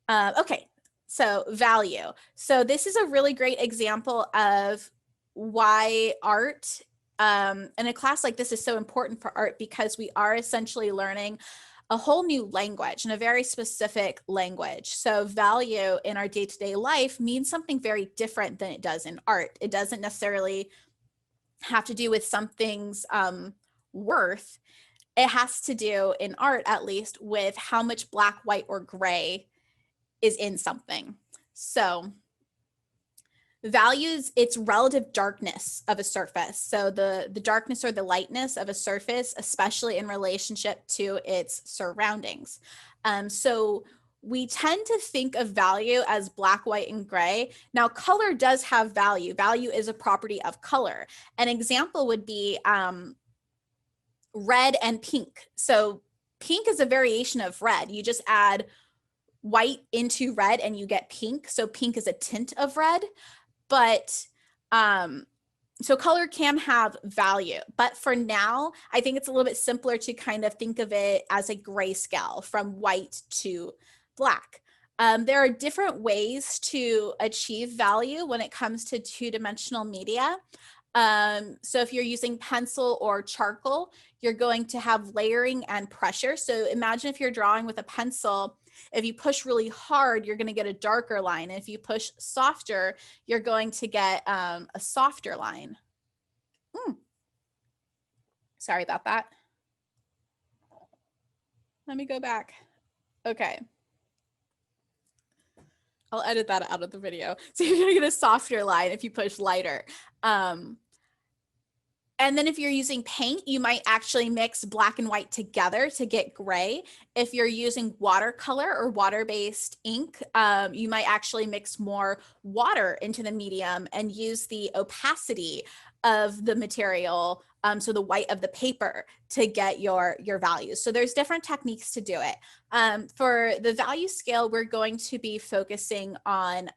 Okay, so value. So this is a really great example of why art and a class like this is so important for art, because we are essentially learning a whole new language and a very specific language. So value in our day-to-day life means something very different than it does in art. It doesn't necessarily have to do with something's worth. It has to do, in art at least, with how much black, white, or gray is in something. So values its relative darkness of a surface. So the darkness or the lightness of a surface, especially in relationship to its surroundings. So we tend to think of value as black, white, and gray. Now, color does have value. Value is a property of color. An example would be red and pink. So pink is a variation of red. You just add white into red and you get pink. So pink is a tint of red. But so color can have value, but for now, I think it's a little bit simpler to kind of think of it as a grayscale from white to black. There are different ways to achieve value when it comes to two-dimensional media. So if you're using pencil or charcoal, you're going to have layering and pressure. So imagine if you're drawing with a pencil, if you push really hard, you're going to get a darker line. And if you push softer, you're going to get a softer line. Sorry about that. Let me go back. Okay. I'll edit that out of the video. So you're going to get a softer line if you push lighter. And then if you're using paint, you might actually mix black and white together to get gray. If you're using watercolor or water-based ink, you might actually mix more water into the medium and use the opacity of the material, so the white of the paper, to get your values. So there's different techniques to do it. For the value scale, we're going to be focusing on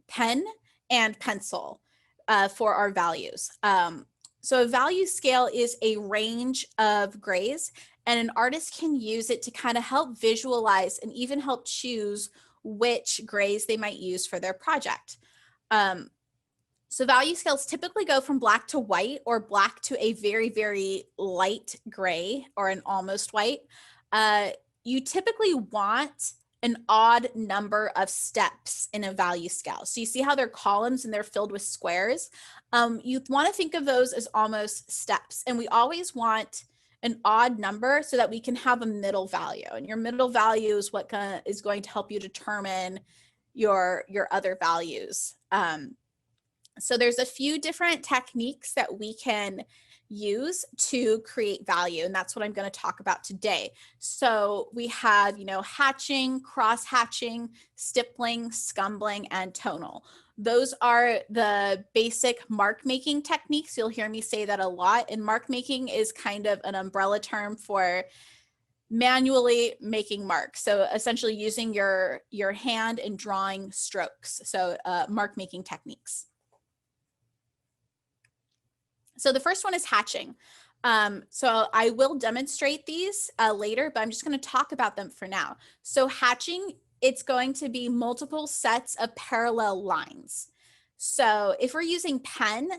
pen and pencil. For our values. So a value scale is a range of grays, and an artist can use it to kind of help visualize and even help choose which grays they might use for their project. So value scales typically go from black to white, or black to a very, very light gray, or an almost white. You typically want an odd number of steps in a value scale. So you see how they're columns and they're filled with squares. You want to think of those as almost steps. And we always want an odd number so that we can have a middle value. And your middle value is what is going to help you determine your other values. So there's a few different techniques that we can use to create value, and that's what I'm going to talk about today. So we have, hatching, cross hatching, stippling, scumbling, and tonal. Those are the basic mark making techniques. You'll hear me say that a lot. And mark making is kind of an umbrella term for manually making marks. So essentially using your hand and drawing strokes. So mark making techniques. So the first one is hatching. So I will demonstrate these later, but I'm just going to talk about them for now. So hatching, it's going to be multiple sets of parallel lines. So if we're using pen,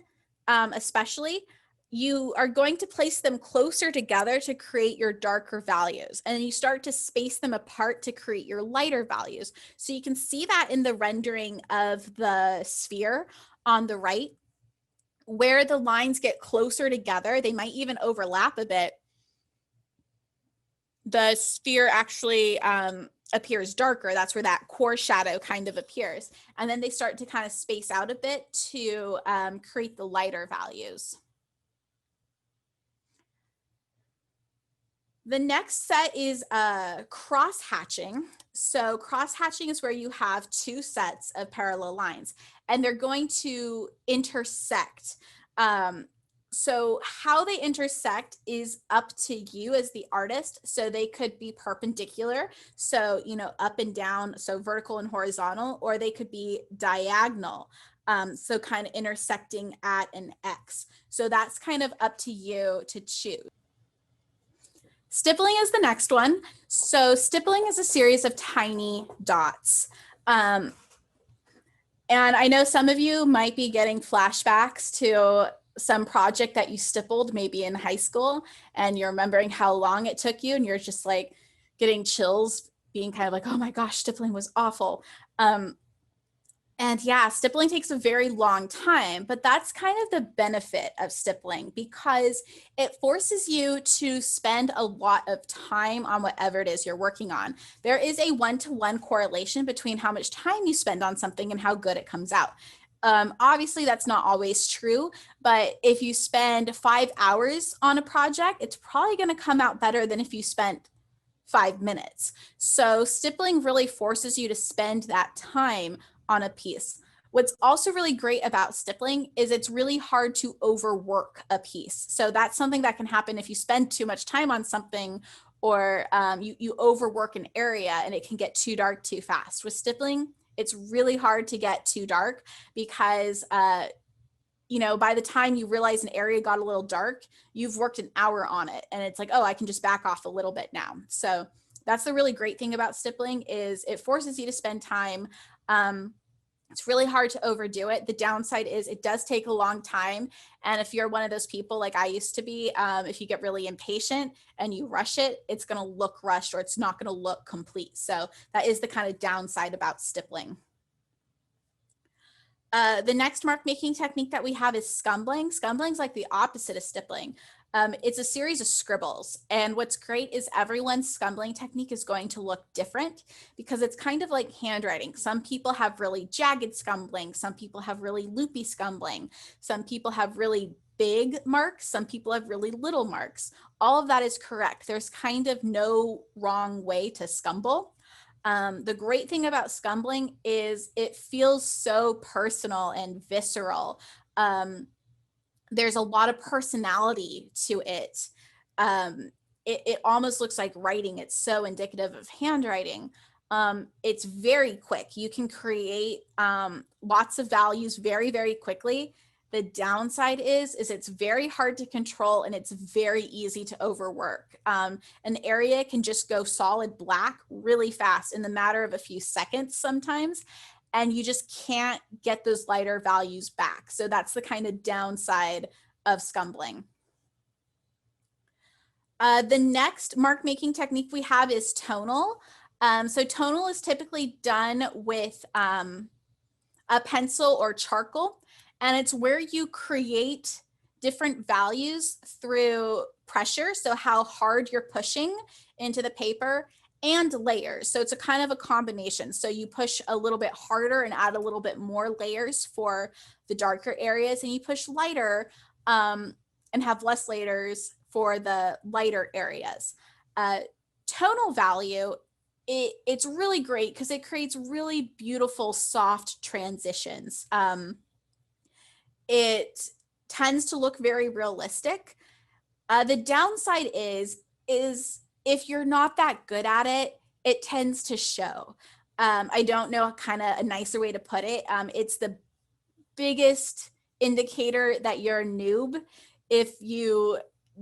especially, you are going to place them closer together to create your darker values. And then you start to space them apart to create your lighter values. So you can see that in the rendering of the sphere on the right, where the lines get closer together. They might even overlap a bit. The sphere actually appears darker. That's where that core shadow kind of appears. And then they start to kind of space out a bit to create the lighter values. The next set is cross hatching. So cross hatching is where you have two sets of parallel lines and they're going to intersect. So how they intersect is up to you as the artist. So they could be perpendicular, so up and down, so vertical and horizontal, or they could be diagonal, so kind of intersecting at an X. So that's kind of up to you to choose. Stippling is the next one. So stippling is a series of tiny dots. And I know some of you might be getting flashbacks to some project that you stippled maybe in high school, and you're remembering how long it took you, and you're just like getting chills, being kind of like, oh my gosh, stippling was awful. And yeah, stippling takes a very long time, but that's kind of the benefit of stippling because it forces you to spend a lot of time on whatever it is you're working on. There is a one-to-one correlation between how much time you spend on something and how good it comes out. Obviously, that's not always true, but if you spend 5 hours on a project, it's probably going to come out better than if you spent 5 minutes. So stippling really forces you to spend that time on a piece. What's also really great about stippling is it's really hard to overwork a piece. So that's something that can happen if you spend too much time on something, or you overwork an area and it can get too dark too fast. With stippling, it's really hard to get too dark because by the time you realize an area got a little dark, you've worked an hour on it and it's like, oh, I can just back off a little bit now. So that's the really great thing about stippling is it forces you to spend time. It's really hard to overdo it. The downside is it does take a long time. And if you're one of those people like I used to be, if you get really impatient and you rush it, it's going to look rushed or it's not going to look complete. So that is the kind of downside about stippling. The next mark making technique that we have is scumbling. Scumbling is like the opposite of stippling. It's a series of scribbles. And what's great is everyone's scumbling technique is going to look different because it's kind of like handwriting. Some people have really jagged scumbling. Some people have really loopy scumbling. Some people have really big marks. Some people have really little marks. All of that is correct. There's kind of no wrong way to scumble. The great thing about scumbling is it feels so personal and visceral. There's a lot of personality to it. It almost looks like writing. It's so indicative of handwriting. It's very quick. You can create lots of values very, very quickly. The downside is it's very hard to control and it's very easy to overwork. An area can just go solid black really fast in the matter of a few seconds sometimes, and you just can't get those lighter values back. So that's the kind of downside of scumbling. The next mark making technique we have is tonal. So tonal is typically done with a pencil or charcoal. And it's where you create different values through pressure. So how hard you're pushing into the paper, and layers. So it's a kind of a combination. So you push a little bit harder and add a little bit more layers for the darker areas, and you push lighter and have less layers for the lighter areas. Tonal value, it's really great because it creates really beautiful, soft transitions. It tends to look very realistic. The downside is if you're not that good at it, it tends to show. I don't know kind of a nicer way to put it. It's the biggest indicator that you're a noob if you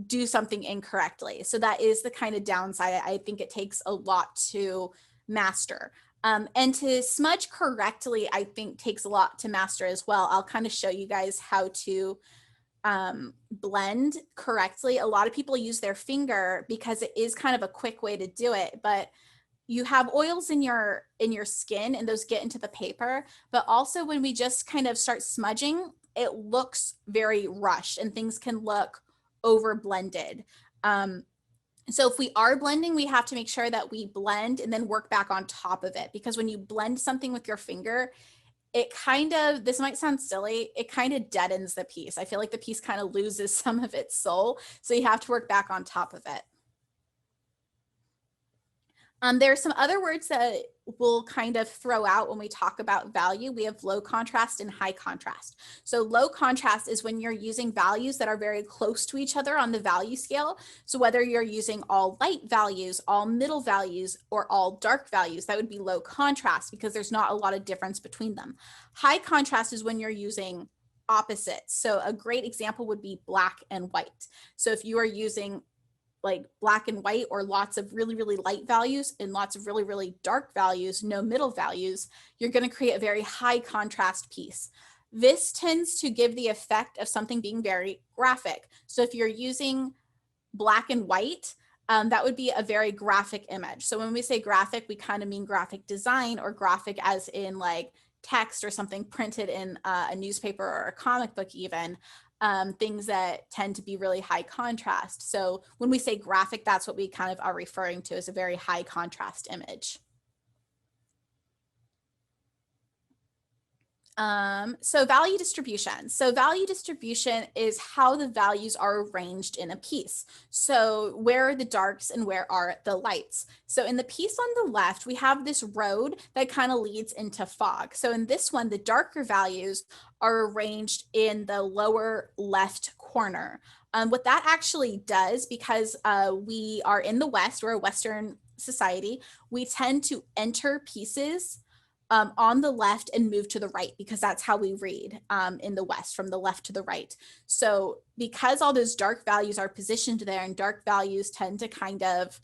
do something incorrectly. So that is the kind of downside. I think it takes a lot to master. And to smudge correctly, I think takes a lot to master as well. I'll kind of show you guys how to blend correctly. A lot of people use their finger because it is kind of a quick way to do it, but you have oils in your skin and those get into the paper. But also when we just kind of start smudging, it looks very rushed and things can look over blended. So if we are blending, we have to make sure that we blend and then work back on top of it, because when you blend something with your finger, it kind of, this might sound silly, it kind of deadens the piece. I feel like the piece kind of loses some of its soul. So you have to work back on top of it. There are some other words that we'll kind of throw out when we talk about value. We have low contrast and high contrast. So low contrast is when you're using values that are very close to each other on the value scale. So whether you're using all light values, all middle values, or all dark values, that would be low contrast because there's not a lot of difference between them. High contrast is when you're using opposites. So a great example would be black and white. So if you are using like black and white, or lots of really, really light values and lots of really, really dark values, no middle values, you're going to create a very high contrast piece. This tends to give the effect of something being very graphic. So if you're using black and white, that would be a very graphic image. So when we say graphic, we kind of mean graphic design, or graphic as in like text or something printed in a newspaper or a comic book even, things that tend to be really high contrast. So when we say graphic, that's what we kind of are referring to as a very high contrast image. So value distribution. So value distribution is how the values are arranged in a piece. So where are the darks and where are the lights? So in the piece on the left, we have this road that kind of leads into fog. So in this one, the darker values are arranged in the lower left corner. What that actually does, because we are in the West, we're a Western society, we tend to enter pieces on the left and move to the right, because that's how we read in the West, from the left to the right. So because all those dark values are positioned there, and dark values tend to kind of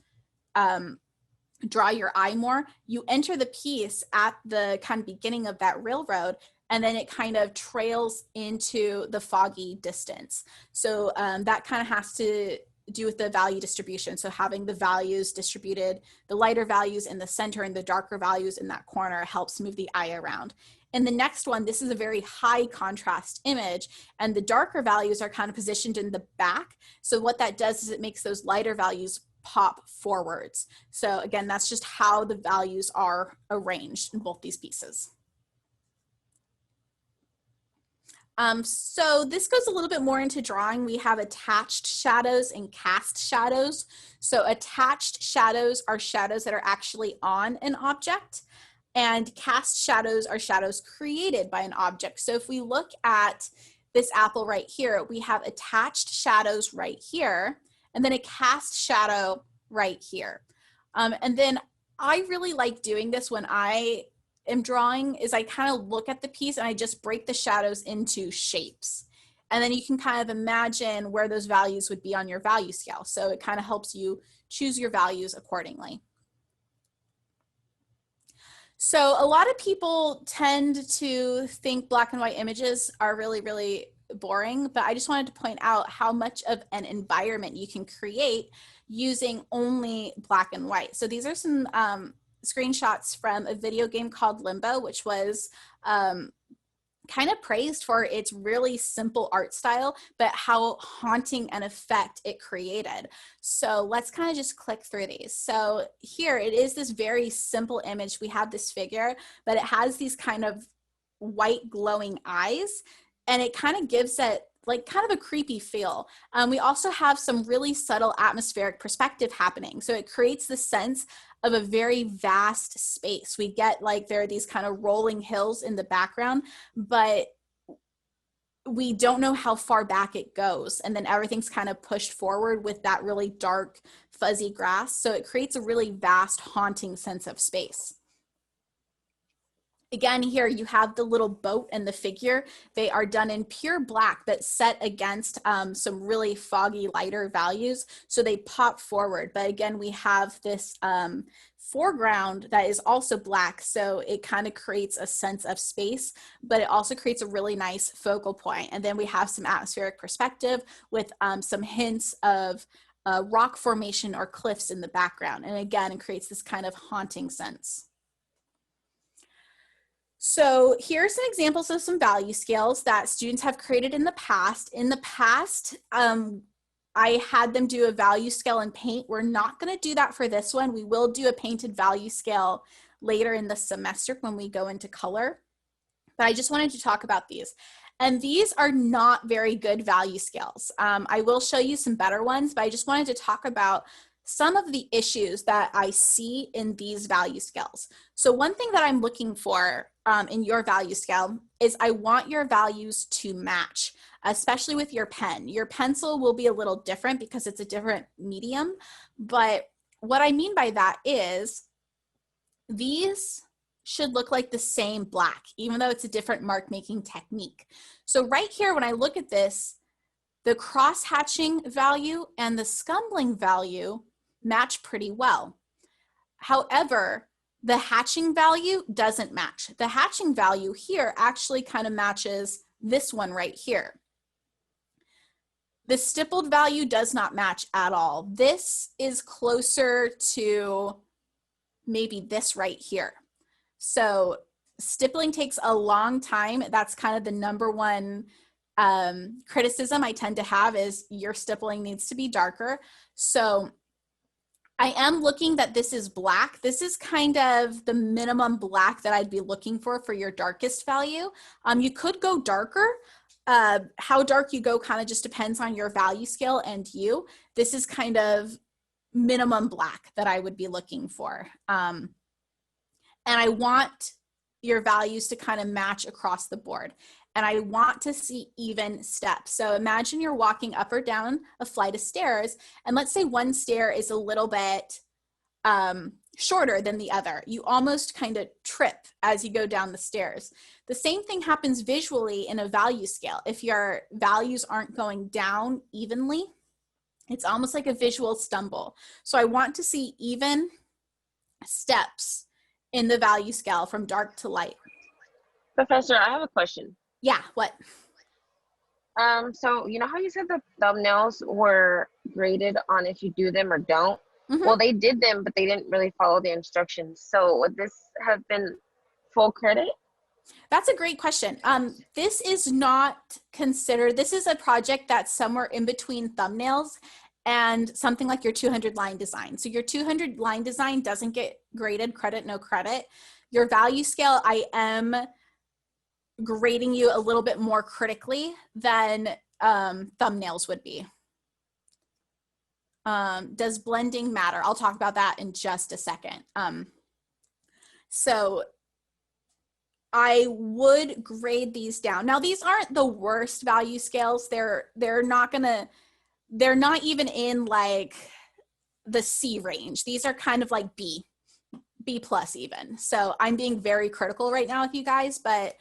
draw your eye more, you enter the piece at the kind of beginning of that railroad, and then it kind of trails into the foggy distance. So that kind of has to do with the value distribution. So having the values distributed, the lighter values in the center and the darker values in that corner, helps move the eye around. In the next one, this is a very high contrast image, and the darker values are kind of positioned in the back. So what that does is it makes those lighter values pop forwards. So again, that's just how the values are arranged in both these pieces. So this goes a little bit more into drawing. We have attached shadows and cast shadows. So attached shadows are shadows that are actually on an object, and cast shadows are shadows created by an object. So if we look at this apple right here, we have attached shadows right here, and then a cast shadow right here. And then I really like doing this when I am drawing, is I kind of look at the piece and I just break the shadows into shapes. And then you can kind of imagine where those values would be on your value scale. So it kind of helps you choose your values accordingly. So a lot of people tend to think black and white images are really, really boring, but I just wanted to point out how much of an environment you can create using only black and white. So these are some screenshots from a video game called Limbo, which was kind of praised for its really simple art style, but how haunting an effect it created. So let's kind of just click through these. So here it is, this very simple image. We have this figure, but it has these kind of white glowing eyes, and it kind of gives it like kind of a creepy feel. We also have some really subtle atmospheric perspective happening. So it creates the sense of a very vast space. We get like there are these kind of rolling hills in the background, but we don't know how far back it goes. And then everything's kind of pushed forward with that really dark, fuzzy grass. So it creates a really vast, haunting sense of space. Again, here you have the little boat and the figure. They are done in pure black, but set against some really foggy, lighter values. So they pop forward. But again, we have this foreground that is also black. So it kind of creates a sense of space, but it also creates a really nice focal point. And then we have some atmospheric perspective with some hints of rock formation or cliffs in the background. And again, it creates this kind of haunting sense. So here's some examples of some value scales that students have created in the past. In the past, I had them do a value scale in paint. We're not going to do that for this one. We will do a painted value scale later in the semester when we go into color. But I just wanted to talk about these. And these are not very good value scales. I will show you some better ones, but I just wanted to talk about some of the issues that I see in these value scales. So one thing that I'm looking for in your value scale is I want your values to match, especially with your pen. Your pencil will be a little different because it's a different medium, but what I mean by that is these should look like the same black, even though it's a different mark making technique. So right here, when I look at this, The cross-hatching value and the scumbling value match pretty well. However, the hatching value doesn't match. The hatching value here actually kind of matches this one right here. The stippled value does not match at all. This is closer to maybe this right here. So stippling takes a long time. That's kind of the number one criticism I tend to have is your stippling needs to be darker. So I am looking that this is black. This is kind of the minimum black that I'd be looking for your darkest value. You could go darker. How dark you go kind of just depends on your value scale and you. This is kind of minimum black that I would be looking for. And I want your values to kind of match across the board. And I want to see even steps. So imagine you're walking up or down a flight of stairs, and let's say one stair is a little bit shorter than the other. You almost kind of trip as you go down the stairs. The same thing happens visually in a value scale. If your values aren't going down evenly, it's almost like a visual stumble. So I want to see even steps in the value scale from dark to light. Professor, I have a question. Yeah, what? So you know how you said the thumbnails were graded on if you do them or don't? Mm-hmm. Well, they did them, but they didn't really follow the instructions. So would this have been full credit? That's a great question. This is not considered, this is a project that's somewhere in between thumbnails and something like your 200 line design. So your 200 line design doesn't get graded, credit, no credit. Your value scale, I am grading you a little bit more critically than thumbnails would be. Does blending matter? I'll talk about that in just a second. So I would grade these down. Now, these aren't the worst value scales. They're not even in like the C range. These are kind of like B plus even. So I'm being very critical right now with you guys, but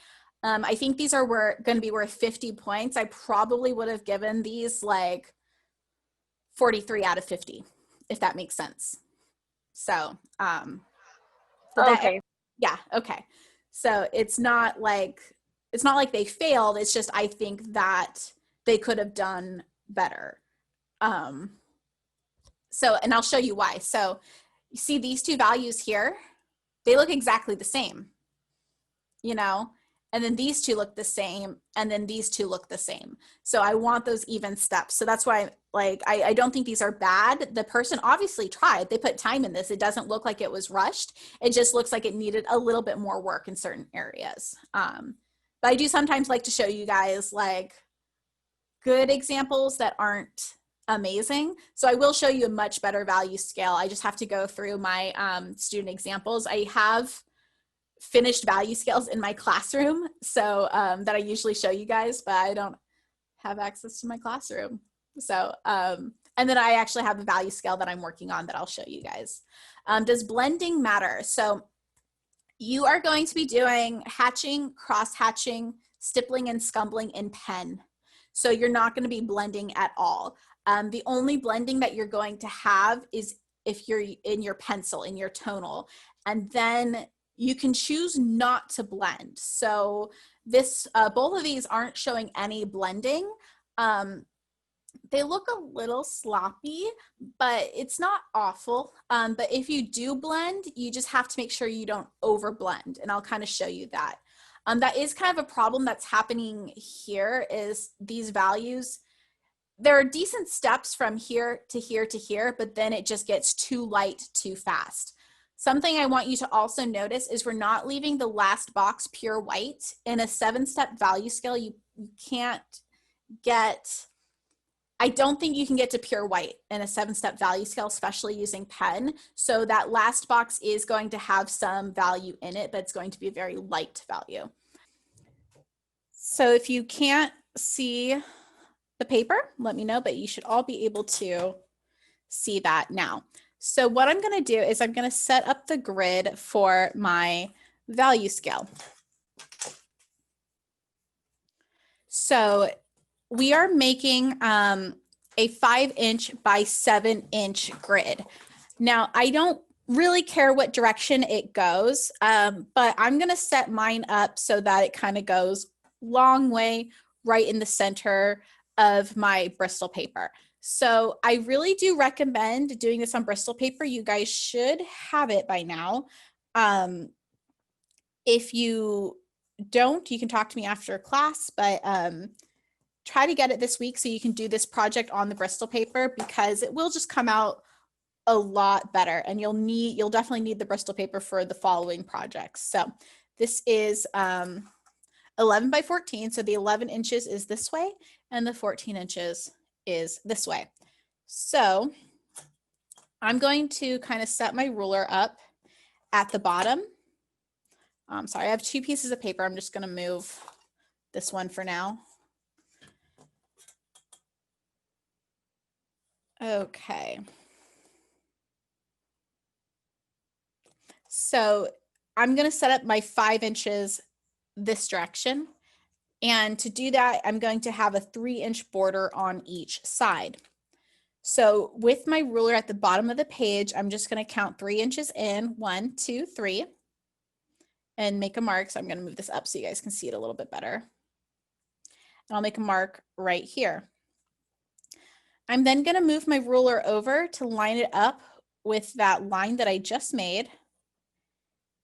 I think these are going to be worth 50 points. I probably would have given these like 43 out of 50, if that makes sense. So, Okay. Yeah, okay. So it's not like they failed. It's just I think that they could have done better. So, and I'll show you why. So you see these two values here, they look exactly the same, you know, and then these two look the same, and then these two look the same. So I want those even steps. So that's why I don't think these are bad. The person obviously tried. They put time in this. It doesn't look like it was rushed. It just looks like it needed a little bit more work in certain areas. But I do sometimes like to show you guys like good examples that aren't amazing. So I will show you a much better value scale. I just have to go through my student examples. I have finished value scales in my classroom, so that I usually show you guys, but I don't have access to my classroom. So, and then I actually have a value scale that I'm working on that I'll show you guys. Does blending matter? So you are going to be doing hatching, cross-hatching, stippling, and scumbling in pen. So you're not going to be blending at all. The only blending that you're going to have is if you're in your pencil, in your tonal, and then you can choose not to blend. So this, both of these aren't showing any blending. They look a little sloppy, but it's not awful. But if you do blend, you just have to make sure you don't over blend, and I'll kind of show you that. That is kind of a problem that's happening here is these values, there are decent steps from here to here to here, but then it just gets too light too fast. Something I want you to also notice is we're not leaving the last box pure white. In a 7-step value scale, you can't get, I don't think you can get to pure white in a 7-step value scale, especially using pen. So that last box is going to have some value in it, but it's going to be a very light value. So if you can't see the paper, let me know, but you should all be able to see that now. So what I'm going to do is I'm going to set up the grid for my value scale. So we are making a 5-inch by 7-inch grid. Now, I don't really care what direction it goes, but I'm going to set mine up so that it kind of goes long way right in the center of my Bristol paper. So I really do recommend doing this on Bristol paper. You guys should have it by now. If you don't, you can talk to me after class, but try to get it this week so you can do this project on the Bristol paper, because it will just come out a lot better, and you'll definitely need the Bristol paper for the following projects. So this is 11 by 14. So the 11 inches is this way and the 14 inches is this way. So I'm going to kind of set my ruler up at the bottom. Sorry, I have 2 pieces of paper. I'm just going to move this one for now. Okay. So I'm going to set up my 5 inches this direction. And to do that, I'm going to have a 3-inch border on each side. So with my ruler at the bottom of the page, I'm just going to count 3 inches in, 1, 2, 3, and make a mark. So I'm going to move this up so you guys can see it a little bit better. And I'll make a mark right here. I'm then going to move my ruler over to line it up with that line that I just made.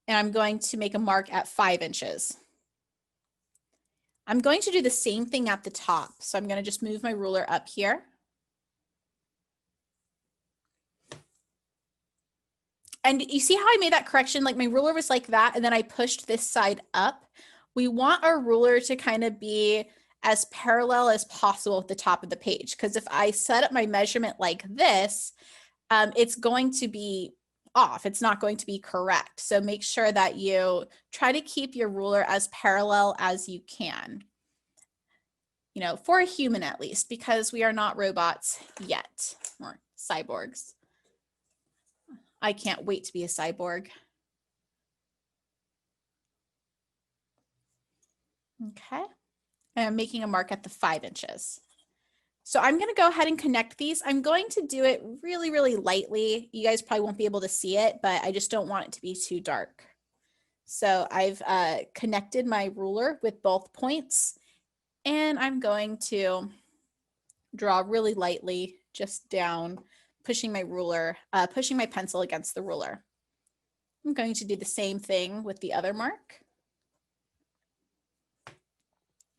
And I'm going to make a mark at 5 inches. I'm going to do the same thing at the top. So I'm going to just move my ruler up here. And you see how I made that correction? Like my ruler was like that, and then I pushed this side up. We want our ruler to kind of be as parallel as possible with the top of the page, because if I set up my measurement like this, it's going to be off. It's not going to be correct. So make sure that you try to keep your ruler as parallel as you can. You know, for a human at least, because we are not robots yet, or cyborgs. I can't wait to be a cyborg. Okay, and I'm making a mark at the 5 inches. So I'm going to go ahead and connect these. I'm going to do it really, really lightly. You guys probably won't be able to see it, but I just don't want it to be too dark. So I've connected my ruler with both points, and I'm going to draw really lightly just down, pushing my ruler, pushing my pencil against the ruler. I'm going to do the same thing with the other mark.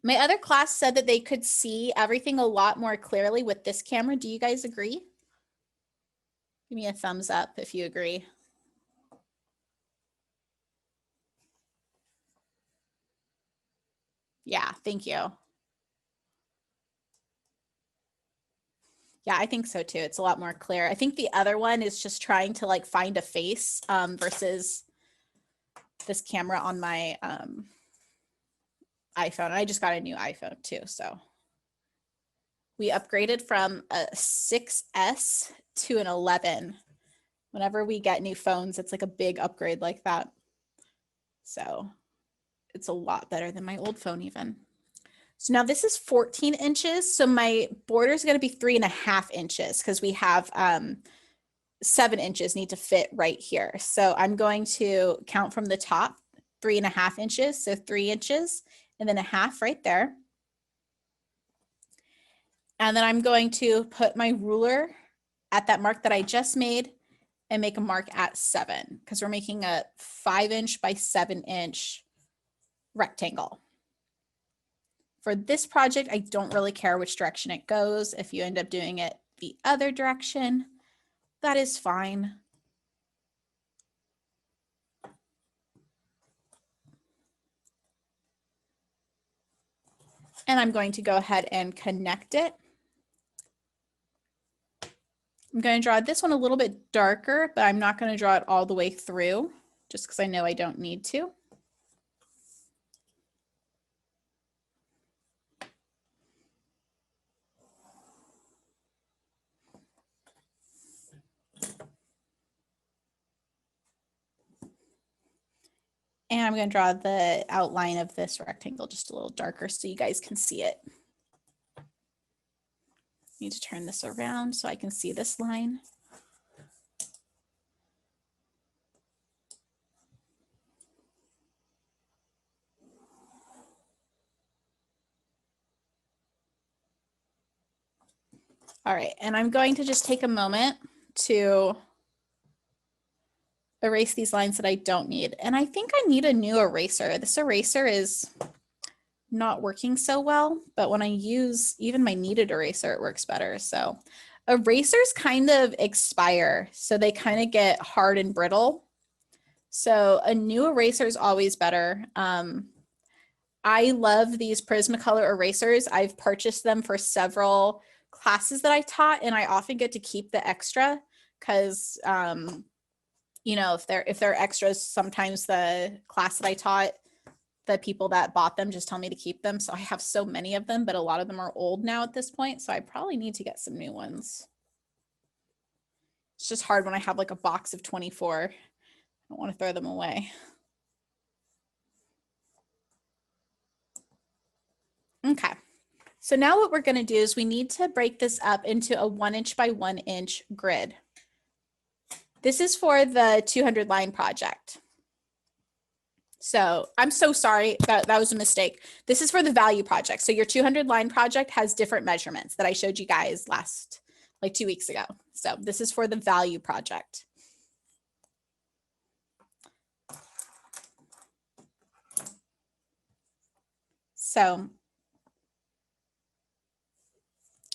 My other class said that they could see everything a lot more clearly with this camera. Do you guys agree? Give me a thumbs up if you agree. Yeah, thank you. Yeah, I think so too. It's a lot more clear. I think the other one is just trying to like find a face versus this camera on my iPhone. I just got a new iPhone too, so. We upgraded from a 6S to an 11. Whenever we get new phones, it's like a big upgrade like that. So it's a lot better than my old phone even. So now this is 14 inches. So my border is going to be 3.5 inches because we have 7 inches need to fit right here. So I'm going to count from the top, 3.5 inches. So 3 inches and then a half right there. And then I'm going to put my ruler at that mark that I just made and make a mark at 7 because we're making a 5-inch by 7-inch rectangle. For this project, I don't really care which direction it goes. If you end up doing it the other direction, that is fine. And I'm going to go ahead and connect it. I'm going to draw this one a little bit darker, but I'm not going to draw it all the way through just because I know I don't need to. And I'm going to draw the outline of this rectangle just a little darker so you guys can see it. Need to turn this around so I can see this line. All right, and I'm going to just take a moment to erase these lines that I don't need. And I think I need a new eraser. This eraser is not working so well, but when I use even my kneaded eraser, it works better. So erasers kind of expire, so they kind of get hard and brittle. So a new eraser is always better. I love these Prismacolor erasers. I've purchased them for several classes that I taught, and I often get to keep the extra because you know, if they're extras, sometimes the class that I taught, the people that bought them just tell me to keep them. So I have so many of them, but a lot of them are old now at this point. So I probably need to get some new ones. It's just hard when I have like a box of 24. I don't want to throw them away. Okay. So now what we're going to do is we need to break this up into a 1 inch by 1 inch grid. This is for the 200 line project. So I'm so sorry, that was a mistake. This is for the value project. So your 200 line project has different measurements that I showed you guys like 2 weeks ago. So this is for the value project. So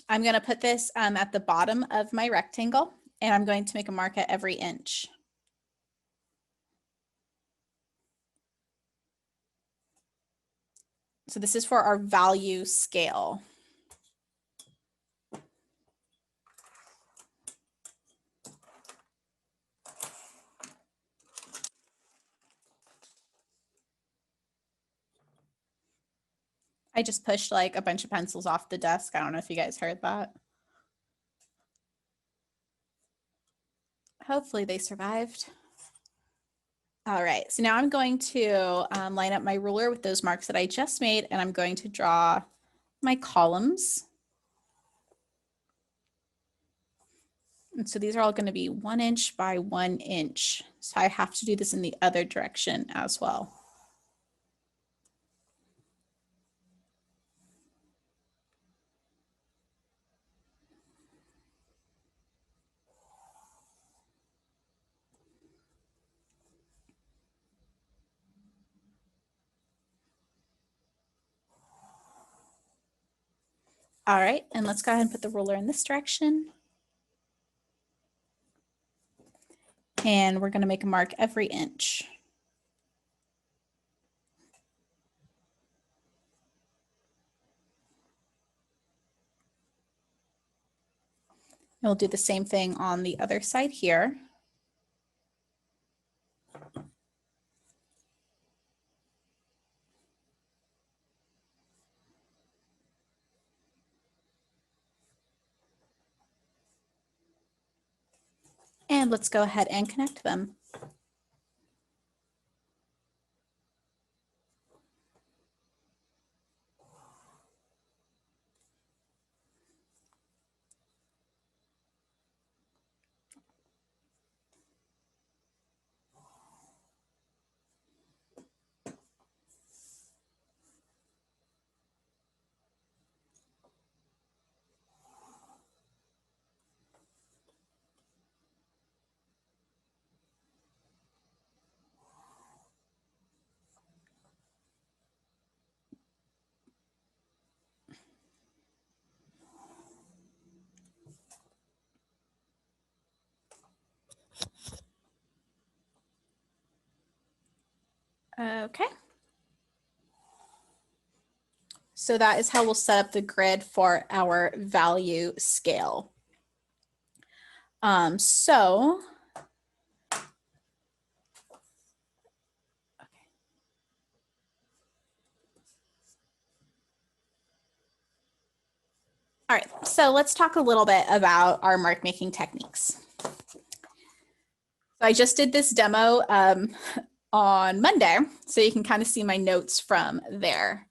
I'm going to put this at the bottom of my rectangle, and I'm going to make a mark at every inch. So this is for our value scale. I just pushed like a bunch of pencils off the desk. I don't know if you guys heard that. Hopefully they survived. All right, so now I'm going to line up my ruler with those marks that I just made, and I'm going to draw my columns. And so these are all going to be 1 inch by 1 inch. So I have to do this in the other direction as well. All right, and let's go ahead and put the ruler in this direction. And we're going to make a mark every inch. And we'll do the same thing on the other side here. And let's go ahead and connect them. Okay. So that is how we'll set up the grid for our value scale. So all right, so let's talk a little bit about our mark making techniques. So I just did this demo on Monday, so you can kind of see my notes from there.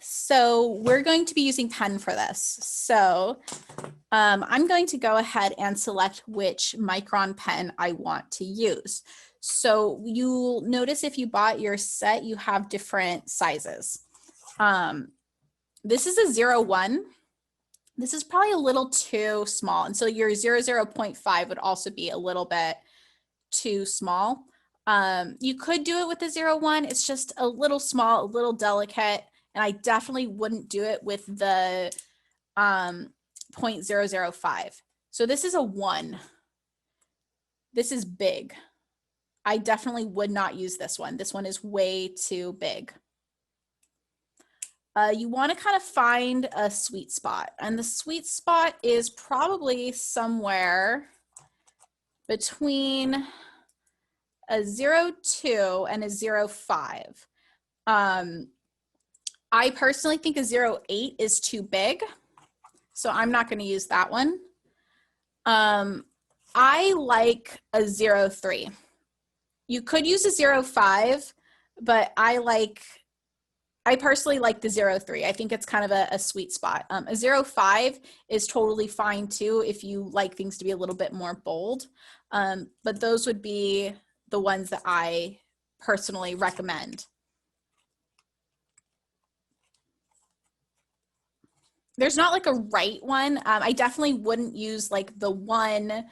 So we're going to be using pen for this. So I'm going to go ahead and select which micron pen I want to use. So you'll notice if you bought your set, you have different sizes. This is a 01. This is probably a little too small. And so your 0.5 would also be a little bit too small. You could do it with the 01. It's just a little small, a little delicate. And I definitely wouldn't do it with the 0.005. So this is a 1. This is big. I definitely would not use this one. This one is way too big. You want to kind of find a sweet spot. And the sweet spot is probably somewhere between a 0.2 and a 0.5. I personally think a 0.8 is too big, so I'm not going to use that one. I like a 0.3. You could use a 0.5, but I personally like the 0.3. I think it's kind of a sweet spot. A 0.5 is totally fine too if you like things to be a little bit more bold, but those would be the ones that I personally recommend. There's not like a right one. I definitely wouldn't use like the 1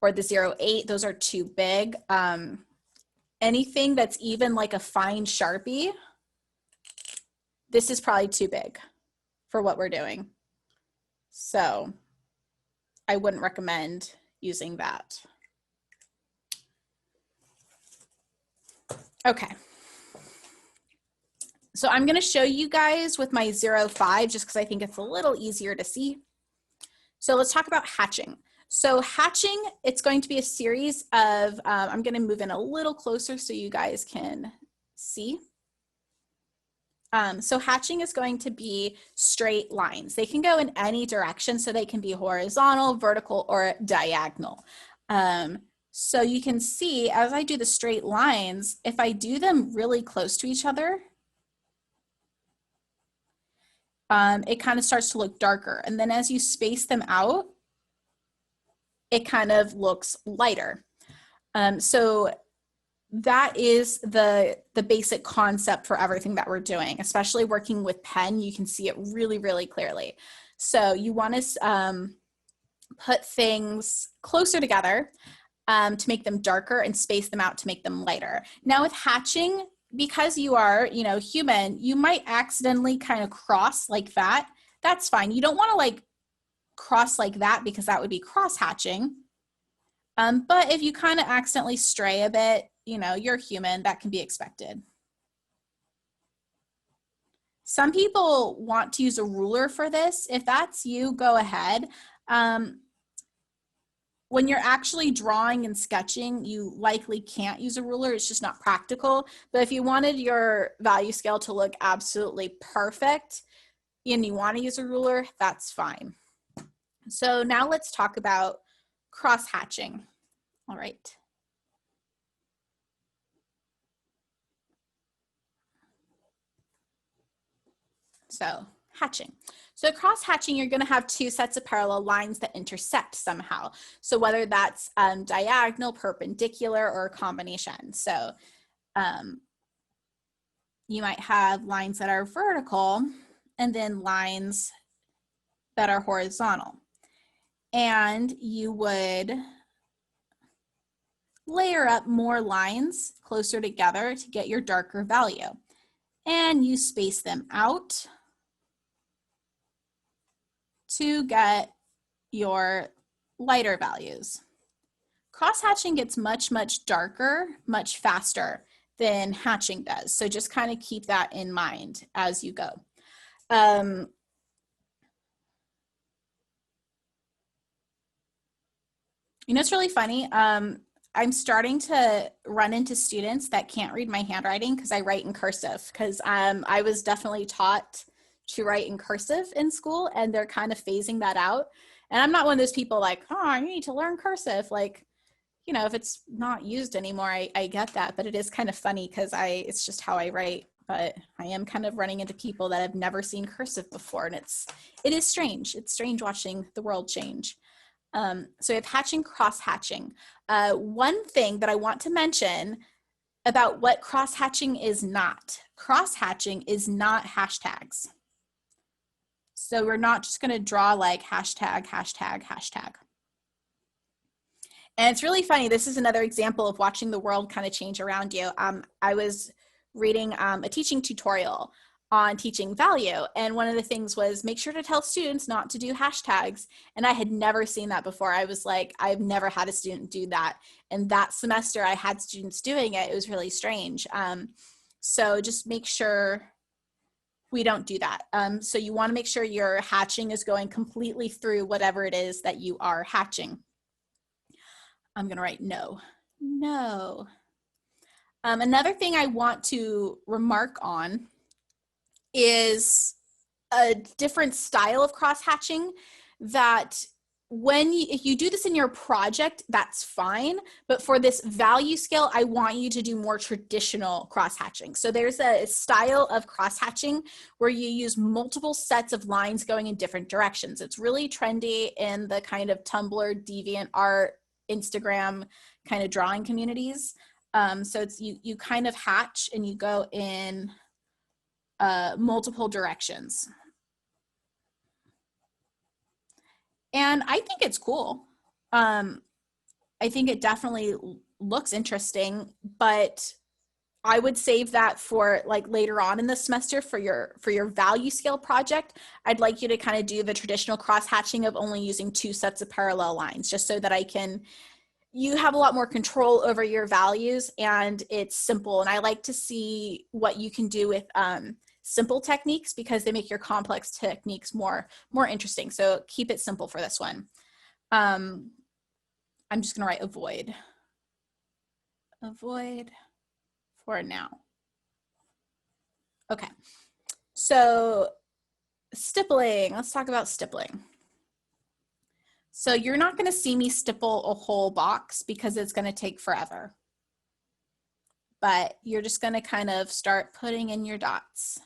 or the 0.8. Those are too big. Anything that's even like a fine Sharpie, this is probably too big for what we're doing. So I wouldn't recommend using that. Okay. So I'm going to show you guys with my 0.5 just because I think it's a little easier to see. So let's talk about hatching. So hatching, it's going to be a series of, I'm going to move in a little closer so you guys can see. So hatching is going to be straight lines. They can go in any direction, so they can be horizontal, vertical, or diagonal. So you can see as I do the straight lines, if I do them really close to each other, it kind of starts to look darker. And then as you space them out, it kind of looks lighter. So that is the basic concept for everything that we're doing, especially working with pen. You can see it really, really clearly. So you want to put things closer together to make them darker and space them out to make them lighter. Now with hatching, because you are, human, you might accidentally kind of cross like that. That's fine. You don't want to like cross like that because that would be cross hatching. But if you kind of accidentally stray a bit, you're human, that can be expected. Some people want to use a ruler for this. If that's you, go ahead. When you're actually drawing and sketching, you likely can't use a ruler. It's just not practical. But if you wanted your value scale to look absolutely perfect and you want to use a ruler, that's fine. So now let's talk about cross hatching. All right. So hatching. So cross hatching, you're going to have two sets of parallel lines that intersect somehow. So whether that's diagonal, perpendicular, or a combination. So you might have lines that are vertical and then lines that are horizontal. And you would layer up more lines closer together to get your darker value. And you space them out to get your lighter values. Cross-hatching gets much, much darker, much faster than hatching does. So just kind of keep that in mind as you go. It's really funny. I'm starting to run into students that can't read my handwriting because I write in cursive, because I was definitely taught to write in cursive in school, and they're kind of phasing that out. And I'm not one of those people like, oh, you need to learn cursive. Like, if it's not used anymore, I get that, but it is kind of funny because it's just how I write but I am kind of running into people that have never seen cursive before, and it is strange. It's strange watching the world change. So we have hatching, cross-hatching. One thing that I want to mention about what cross-hatching is not. Cross-hatching is not hashtags. So we're not just going to draw like hashtag, hashtag, hashtag. And it's really funny. This is another example of watching the world kind of change around you. I was reading a teaching tutorial on teaching value. And one of the things was make sure to tell students not to do hashtags. And I had never seen that before. I was like, I've never had a student do that. And that semester I had students doing it. It was really strange. So just make sure we don't do that. So you want to make sure your hatching is going completely through whatever it is that you are hatching. I'm going to write no. No. Another thing I want to remark on is a different style of cross-hatching that if you do this in your project, that's fine. But for this value scale, I want you to do more traditional cross-hatching. So there's a style of cross-hatching where you use multiple sets of lines going in different directions. It's really trendy in the kind of Tumblr, DeviantArt, Instagram kind of drawing communities. So it's you kind of hatch and you go in multiple directions. And I think it's cool. I think it definitely looks interesting, but I would save that for like later on in the semester for your value scale project. I'd like you to kind of do the traditional cross hatching of only using 2 sets of parallel lines, just so that you have a lot more control over your values and it's simple. And I like to see what you can do with simple techniques because they make your complex techniques more interesting. So keep it simple for this one. I'm just gonna write avoid for now. Okay, so stippling, let's talk about stippling. So you're not going to see me stipple a whole box because it's going to take forever. But you're just going to kind of start putting in your dots.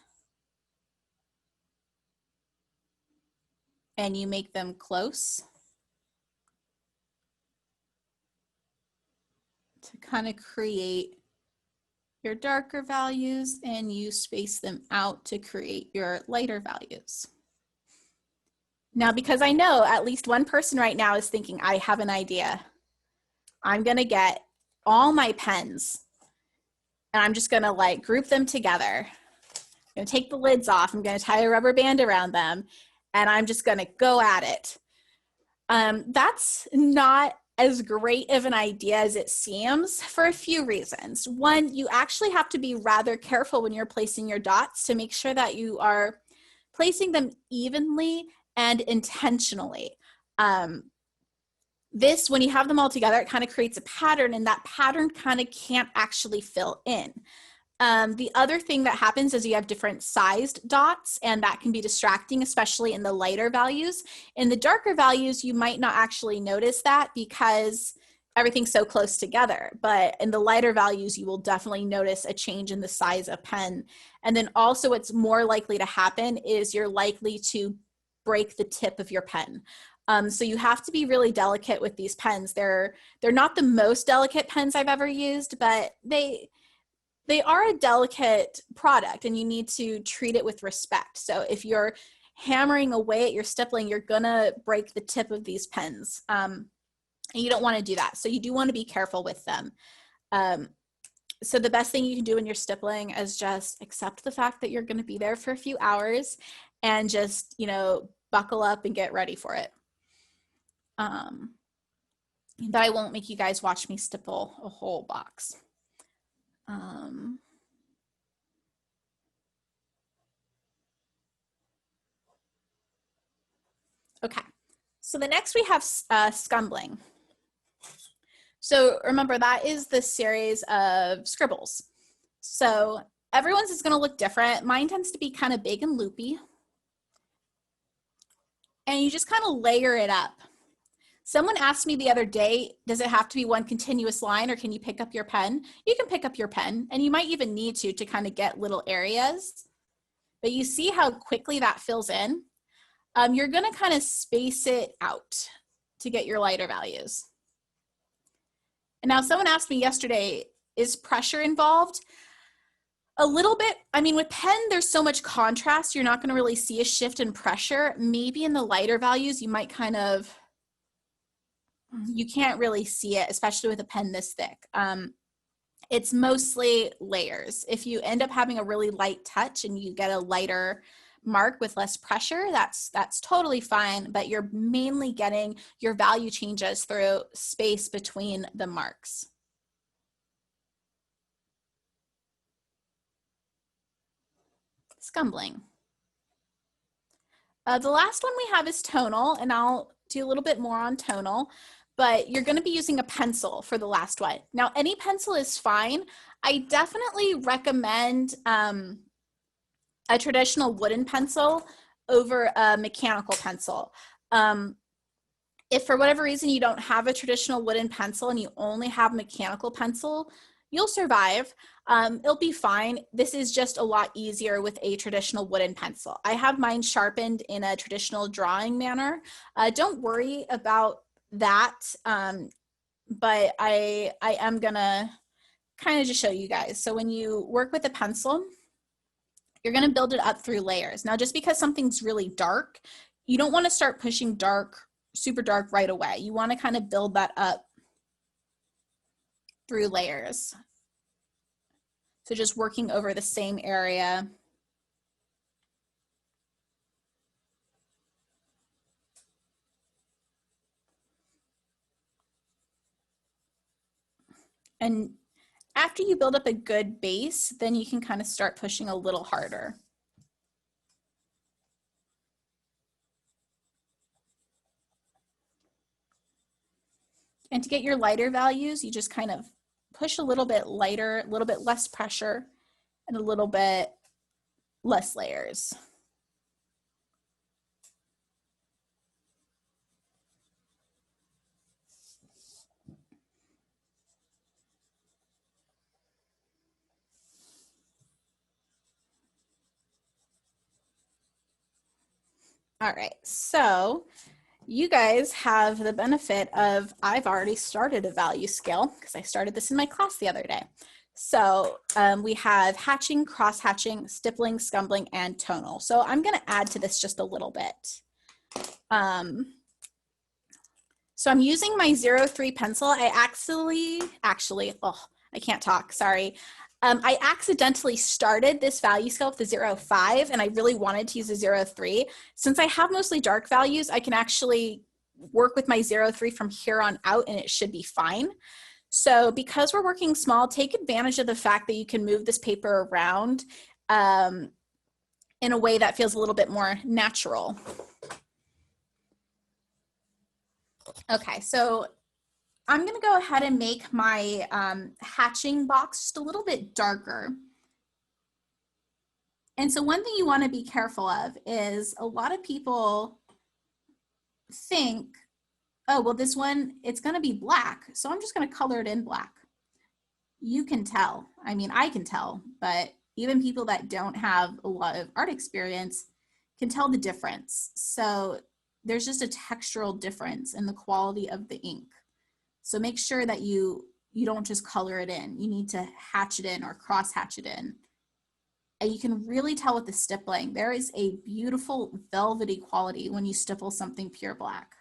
And you make them close to kind of create your darker values, and you space them out to create your lighter values. Now, because I know at least one person right now is thinking, I have an idea. I'm going to get all my pens and I'm just going to like group them together. I'm going to take the lids off. I'm going to tie a rubber band around them and I'm just going to go at it. That's not as great of an idea as it seems for a few reasons. One, you actually have to be rather careful when you're placing your dots to make sure that you are placing them evenly and intentionally. When you have them all together, it kind of creates a pattern, and that pattern kind of can't actually fill in. The other thing that happens is you have different sized dots, and that can be distracting, especially in the lighter values. In the darker values, you might not actually notice that because everything's so close together. But in the lighter values, you will definitely notice a change in the size of pen. And then also what's more likely to happen is you're likely to break the tip of your pen. So you have to be really delicate with these pens. They're not the most delicate pens I've ever used, but they are a delicate product and you need to treat it with respect. So if you're hammering away at your stippling, you're gonna break the tip of these pens. And you don't wanna do that. So you do wanna be careful with them. So the best thing you can do when you're stippling is just accept the fact that you're gonna be there for a few hours and just, buckle up and get ready for it. But I won't make you guys watch me stipple a whole box. Okay, so the next we have scumbling. So remember, that is the series of scribbles. So everyone's is going to look different. Mine tends to be kind of big and loopy. And you just kind of layer it up. Someone asked me the other day, does it have to be one continuous line or can you pick up your pen? You can pick up your pen, and you might even need to kind of get little areas. But you see how quickly that fills in? You're gonna kind of space it out to get your lighter values. And now someone asked me yesterday, is pressure involved? A little bit. I mean, with pen, there's so much contrast, you're not gonna really see a shift in pressure. Maybe in the lighter values, you might kind of, you can't really see it, especially with a pen this thick. It's mostly layers. If you end up having a really light touch and you get a lighter mark with less pressure, that's totally fine, but you're mainly getting your value changes through space between the marks. Scumbling. The last one we have is tonal, and I'll do a little bit more on tonal, but you're gonna be using a pencil for the last one. Now, any pencil is fine. I definitely recommend a traditional wooden pencil over a mechanical pencil. If for whatever reason you don't have a traditional wooden pencil and you only have mechanical pencil, you'll survive. It'll be fine. This is just a lot easier with a traditional wooden pencil. I have mine sharpened in a traditional drawing manner. Don't worry about that, but I am gonna kind of just show you guys. So when you work with a pencil, you're gonna build it up through layers. Now, just because something's really dark, you don't wanna start pushing dark, super dark right away. You wanna kind of build that up through layers. So just working over the same area. And after you build up a good base, then you can kind of start pushing a little harder. And to get your lighter values, you just kind of push a little bit lighter, a little bit less pressure, and a little bit less layers. All right, so you guys have the benefit of, I've already started a value scale because I started this in my class the other day. So we have hatching, cross hatching, stippling, scumbling, and tonal. So I'm gonna add to this just a little bit. So I'm using my 03 pencil. I I can't talk, sorry. I accidentally started this value scale with the 05, and I really wanted to use a 03. Since I have mostly dark values, I can actually work with my 03 from here on out and it should be fine. So because we're working small, take advantage of the fact that you can move this paper around in a way that feels a little bit more natural. Okay, so I'm gonna go ahead and make my hatching box just a little bit darker. And so one thing you wanna be careful of is a lot of people think, oh, well, this one, it's gonna be black, so I'm just gonna color it in black. You can tell, I mean, I can tell, but even people that don't have a lot of art experience can tell the difference. So there's just a textural difference in the quality of the ink. So make sure that you don't just color it in. You need to hatch it in or cross hatch it in. And you can really tell with the stippling. There is a beautiful velvety quality when you stipple something pure black.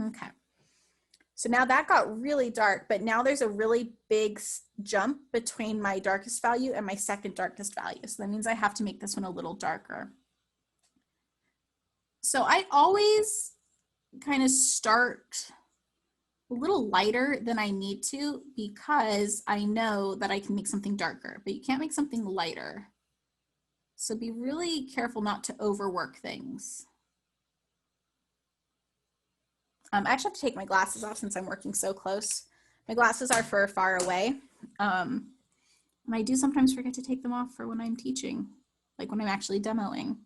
Okay. So now that got really dark, but now there's a really big jump between my darkest value and my second darkest value. So that means I have to make this one a little darker. So I always kind of start a little lighter than I need to because I know that I can make something darker, but you can't make something lighter. So be really careful not to overwork things. I actually have to take my glasses off since I'm working so close. My glasses are for far away. And I do sometimes forget to take them off for when I'm teaching, like when I'm actually demoing.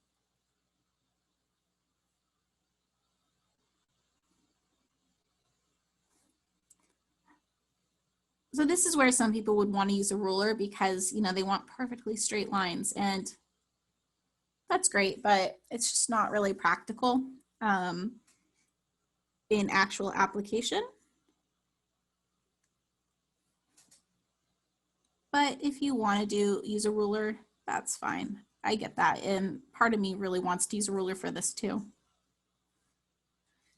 So this is where some people would want to use a ruler because, you know, they want perfectly straight lines, and that's great, but it's just not really practical in actual application. But if you want to use a ruler, that's fine. I get that. And part of me really wants to use a ruler for this too.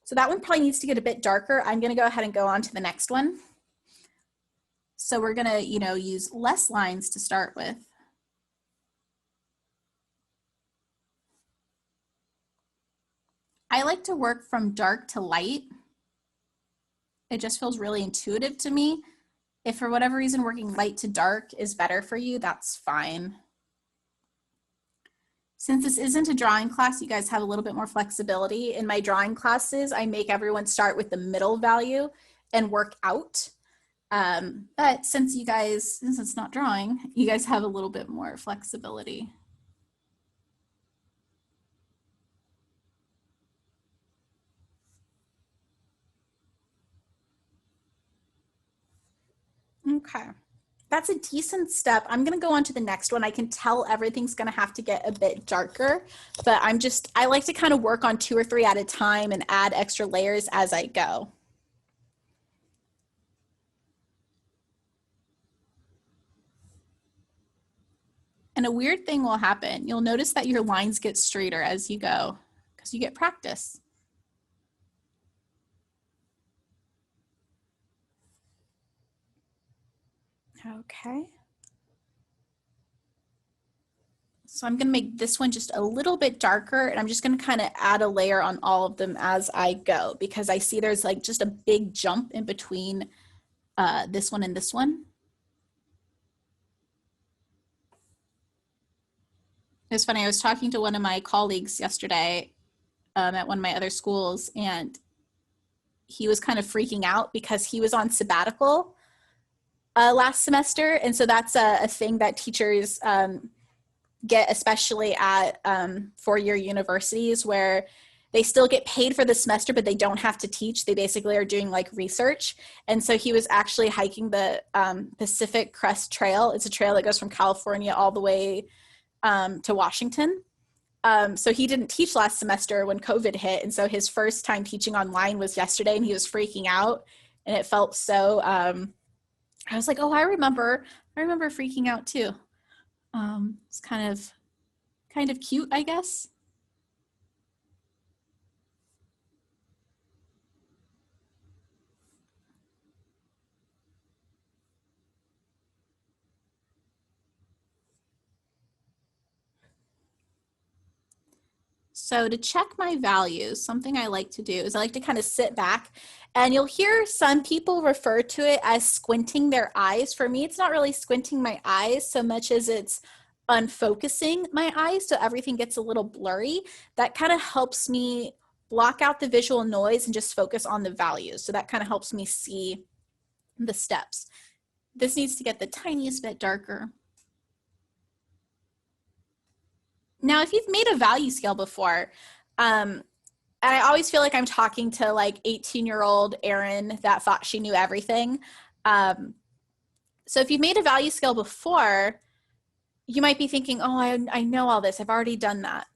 So that one probably needs to get a bit darker. I'm going to go ahead and go on to the next one. So we're going to, you know, use less lines to start with. I like to work from dark to light. It just feels really intuitive to me. If for whatever reason working light to dark is better for you, that's fine. Since this isn't a drawing class, you guys have a little bit more flexibility. In my drawing classes, I make everyone start with the middle value and work out. But since it's not drawing, you guys have a little bit more flexibility. Okay. That's a decent step. I'm going to go on to the next one. I can tell everything's going to have to get a bit darker, but I like to kind of work on 2 or 3 at a time and add extra layers as I go. And a weird thing will happen. You'll notice that your lines get straighter as you go because you get practice. Okay. So I'm going to make this one just a little bit darker, and I'm just going to kind of add a layer on all of them as I go because I see there's like just a big jump in between this one and this one. It's funny, I was talking to one of my colleagues yesterday at one of my other schools, and he was kind of freaking out because he was on sabbatical last semester. And so that's a thing that teachers get, especially at 4-year universities, where they still get paid for the semester, but they don't have to teach. They basically are doing like research. And so he was actually hiking the Pacific Crest Trail. It's a trail that goes from California all the way to Washington. So he didn't teach last semester when COVID hit. And so his first time teaching online was yesterday, and he was freaking out. And it felt so, I was like, oh, I remember freaking out too. It's kind of cute, I guess. So to check my values, something I like to do is I like to kind of sit back, and you'll hear some people refer to it as squinting their eyes. For me, it's not really squinting my eyes so much as it's unfocusing my eyes so everything gets a little blurry. That kind of helps me block out the visual noise and just focus on the values. So that kind of helps me see the steps. This needs to get the tiniest bit darker. Now, if you've made a value scale before, and I always feel like I'm talking to like 18-year-old Erin that thought she knew everything. So if you've made a value scale before, you might be thinking, oh, I know all this. I've already done that.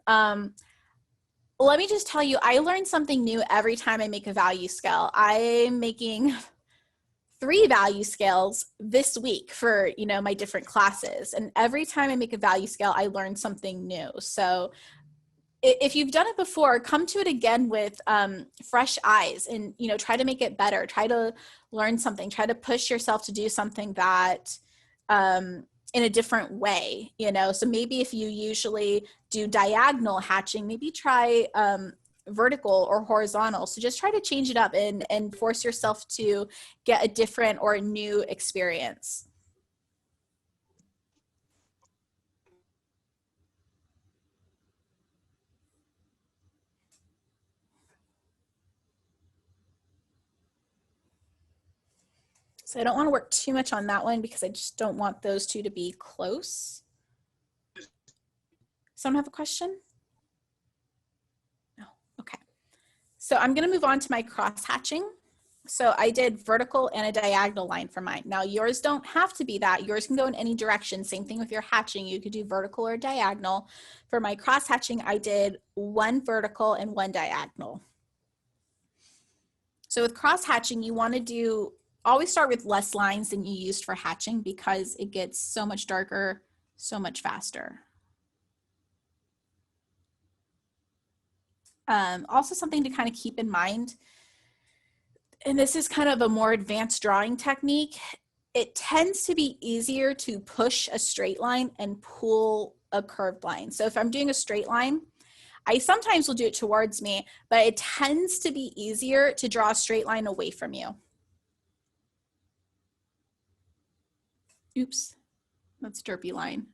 Let me just tell you, I learn something new every time I make a value scale. I'm making 3 value scales this week for, you know, my different classes. And every time I make a value scale, I learn something new. So if you've done it before, come to it again with fresh eyes, and, you know, try to make it better. Try to learn something. Try to push yourself to do something that in a different way, you know. So maybe if you usually do diagonal hatching, maybe try vertical or horizontal. So just try to change it up and force yourself to get a different or a new experience. So I don't want to work too much on that one because I just don't want those two to be close. Someone have a question? No, okay. So I'm going to move on to my cross hatching. So I did vertical and a diagonal line for mine. Now yours don't have to be that. Yours can go in any direction. Same thing with your hatching. You could do vertical or diagonal. For my cross hatching, I did one vertical and one diagonal. So with cross hatching, you want to always start with less lines than you used for hatching because it gets so much darker, so much faster. Also something to kind of keep in mind, and this is kind of a more advanced drawing technique, it tends to be easier to push a straight line and pull a curved line. So if I'm doing a straight line, I sometimes will do it towards me, but it tends to be easier to draw a straight line away from you. Oops, that's a derpy line.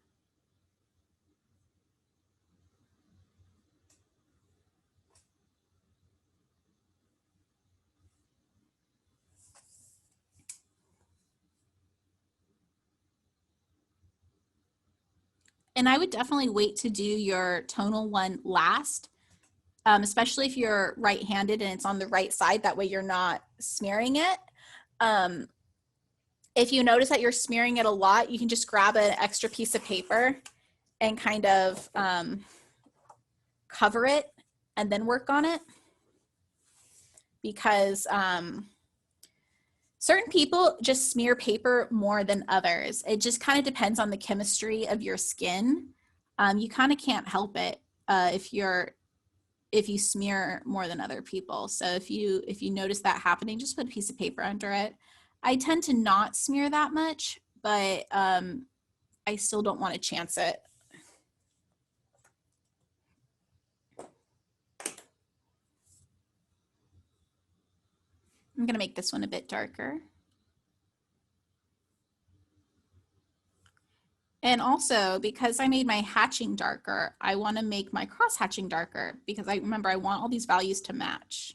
And I would definitely wait to do your tonal one last, especially if you're right-handed and it's on the right side. That way you're not smearing it. If you notice that you're smearing it a lot, you can just grab an extra piece of paper and kind of cover it and then work on it. Because certain people just smear paper more than others. It just kind of depends on the chemistry of your skin. You kind of can't help it if you smear more than other people. So if you notice that happening, just put a piece of paper under it. I tend to not smear that much, but I still don't want to chance it. I'm going to make this one a bit darker. And also, because I made my hatching darker, I want to make my cross hatching darker because I remember I want all these values to match.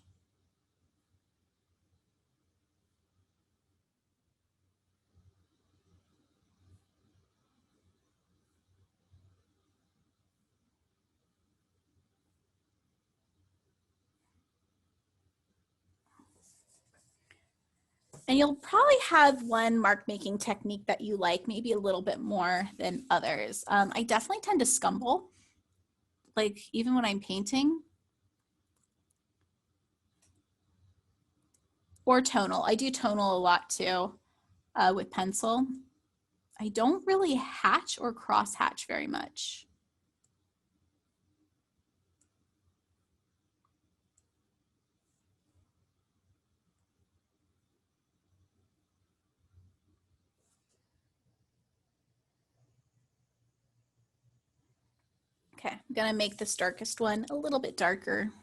And you'll probably have one mark making technique that you like, maybe a little bit more than others. I definitely tend to scumble, like even when I'm painting. Or tonal. I do tonal a lot too with pencil. I don't really hatch or cross hatch very much. Okay, I'm gonna make this darkest one a little bit darker.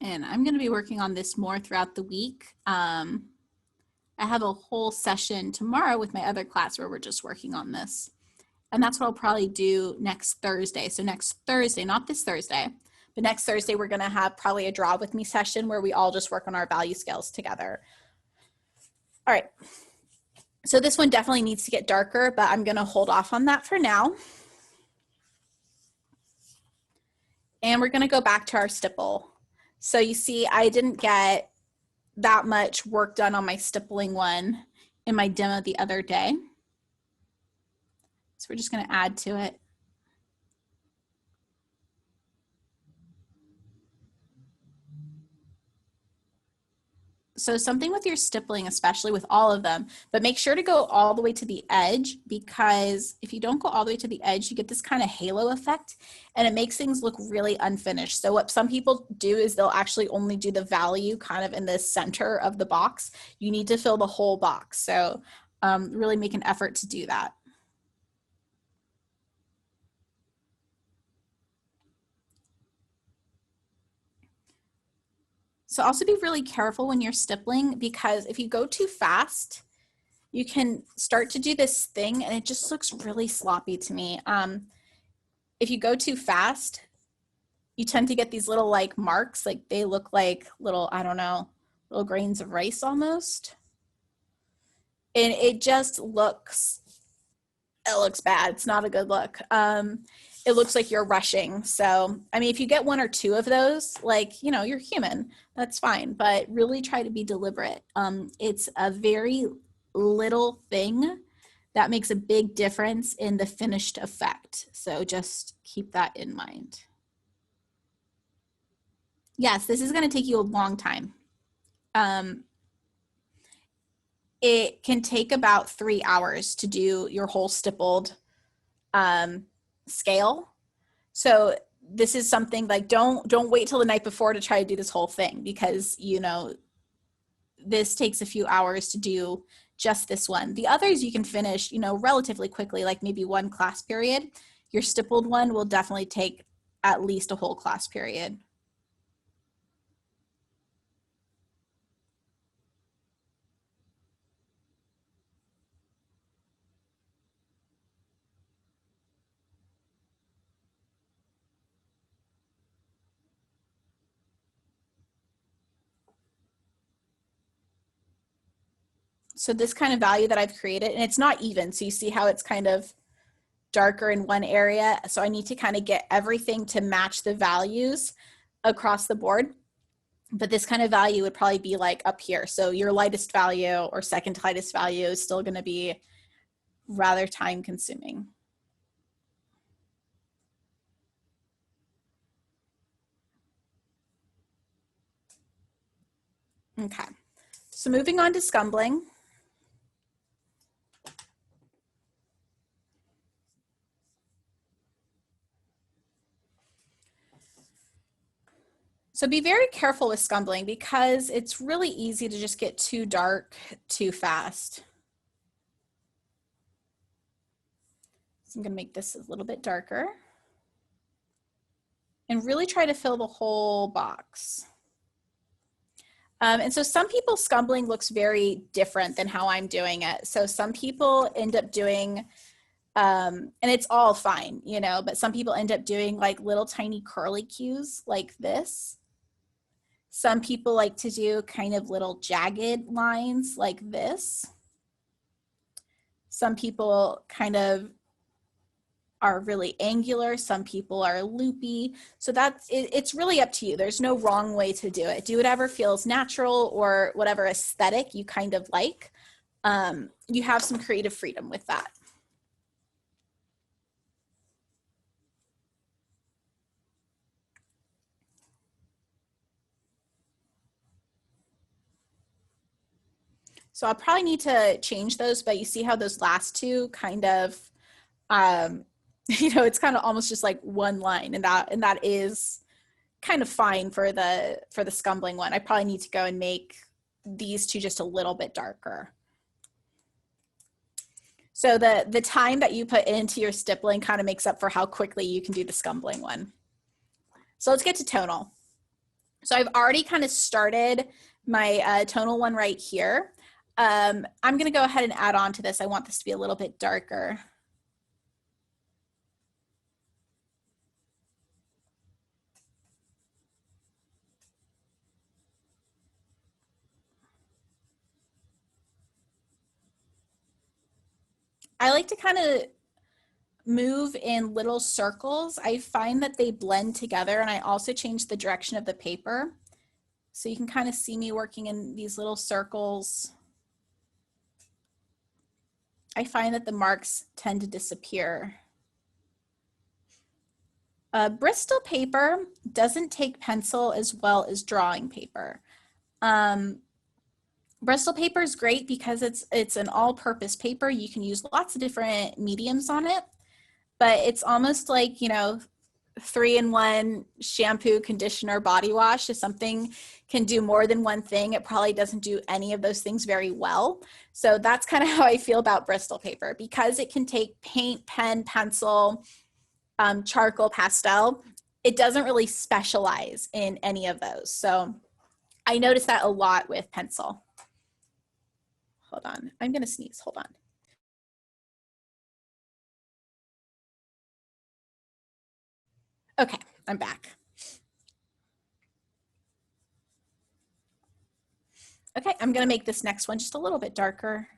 And I'm going to be working on this more throughout the week. I have a whole session tomorrow with my other class where we're just working on this. And that's what I'll probably do next Thursday. So next Thursday, not this Thursday, but next Thursday, we're going to have probably a draw with me session where we all just work on our value scales together. All right. So this one definitely needs to get darker, but I'm going to hold off on that for now. And we're going to go back to our stipple. So you see, I didn't get that much work done on my stippling one in my demo the other day. So we're just going to add to it. So something with your stippling, especially with all of them, but make sure to go all the way to the edge, because if you don't go all the way to the edge, you get this kind of halo effect and it makes things look really unfinished. So what some people do is they'll actually only do the value kind of in the center of the box. You need to fill the whole box. So really make an effort to do that. So also be really careful when you're stippling, because if you go too fast, you can start to do this thing and it just looks really sloppy to me. If you go too fast, you tend to get these little like marks, like they look like little, I don't know, little grains of rice almost. And it just looks, it looks bad. It's not a good look. It looks like you're rushing. So, I mean, if you get one or two of those, like, you know, you're human, that's fine, but really try to be deliberate. It's a very little thing that makes a big difference in the finished effect. So just keep that in mind. Yes, this is going to take you a long time. It can take about 3 hours to do your whole stippled scale. So this is something like don't wait till the night before to try to do this whole thing, because you know this takes a few hours to do just this one. The others you can finish, you know, relatively quickly, like maybe one class period. Your stippled one will definitely take at least a whole class period. So this kind of value that I've created, and it's not even, so you see how it's kind of darker in one area. So I need to kind of get everything to match the values across the board. But this kind of value would probably be like up here. So your lightest value or second lightest value is still going to be rather time consuming. Okay, so moving on to scumbling. So be very careful with scumbling, because it's really easy to just get too dark too fast. So I'm going to make this a little bit darker and really try to fill the whole box. And so some people scumbling looks very different than how I'm doing it. So some people end up doing, and it's all fine, you know, but some people end up doing like little tiny curly cues like this. Some people like to do kind of little jagged lines like this. Some people kind of are really angular. Some people are loopy. So that's, it's really up to you. There's no wrong way to do it. Do whatever feels natural or whatever aesthetic you kind of like. You have some creative freedom with that. So I'll probably need to change those, but you see how those last two kind of, you know, it's kind of almost just like one line, and that is kind of fine for the scumbling one. I probably need to go and make these two just a little bit darker. So the time that you put into your stippling kind of makes up for how quickly you can do the scumbling one. So let's get to tonal. So I've already kind of started my tonal one right here. I'm going to go ahead and add on to this. I want this to be a little bit darker. I like to kind of move in little circles. I find that they blend together, and I also change the direction of the paper. So you can kind of see me working in these little circles. I find that the marks tend to disappear. Bristol paper doesn't take pencil as well as drawing paper. Bristol paper is great because it's an all-purpose paper. You can use lots of different mediums on it, but it's almost like, you know, 3-in-1 shampoo, conditioner, body wash. If something can do more than one thing, it probably doesn't do any of those things very well. So that's kind of how I feel about Bristol paper, because it can take paint, pen, pencil, charcoal, pastel. It doesn't really specialize in any of those. So I noticed that a lot with pencil. Hold on, I'm gonna sneeze, hold on. Okay, I'm back. Okay, I'm gonna make this next one just a little bit darker.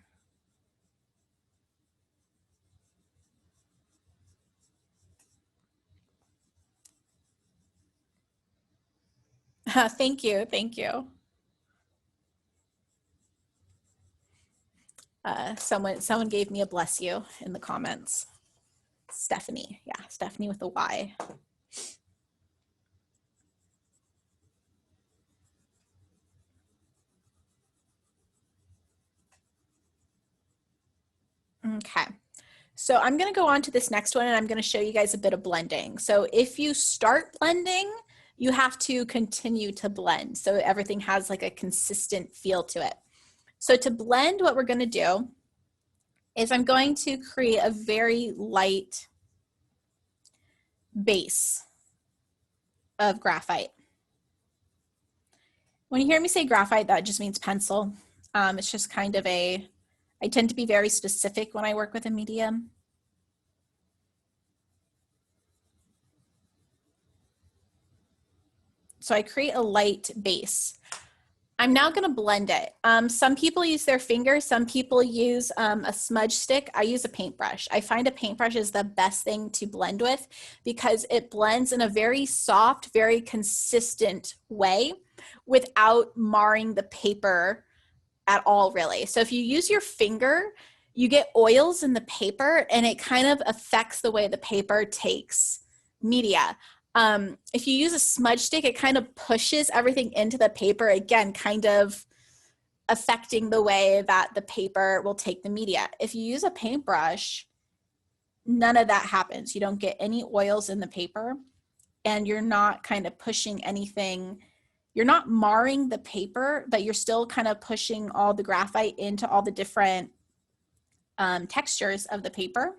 Thank you, thank you. Someone gave me a bless you in the comments. Stephanie, yeah, Stephanie with a Y. Okay, so I'm gonna go on to this next one and I'm gonna show you guys a bit of blending. So if you start blending, you have to continue to blend so everything has like a consistent feel to it. So to blend, what we're gonna do is I'm going to create a very light base of graphite. When you hear me say graphite, that just means pencil. It's just kind of I tend to be very specific when I work with a medium. So I create a light base. I'm now going to blend it. Some people use their fingers. Some people use a smudge stick. I use a paintbrush. I find a paintbrush is the best thing to blend with because it blends in a very soft, very consistent way without marring the paper at all, really. So if you use your finger, you get oils in the paper and it kind of affects the way the paper takes media. If you use a smudge stick, it kind of pushes everything into the paper, again, kind of affecting the way that the paper will take the media. If you use a paintbrush, none of that happens. You don't get any oils in the paper and you're not kind of pushing anything. You're not marring the paper, but you're still kind of pushing all the graphite into all the different textures of the paper.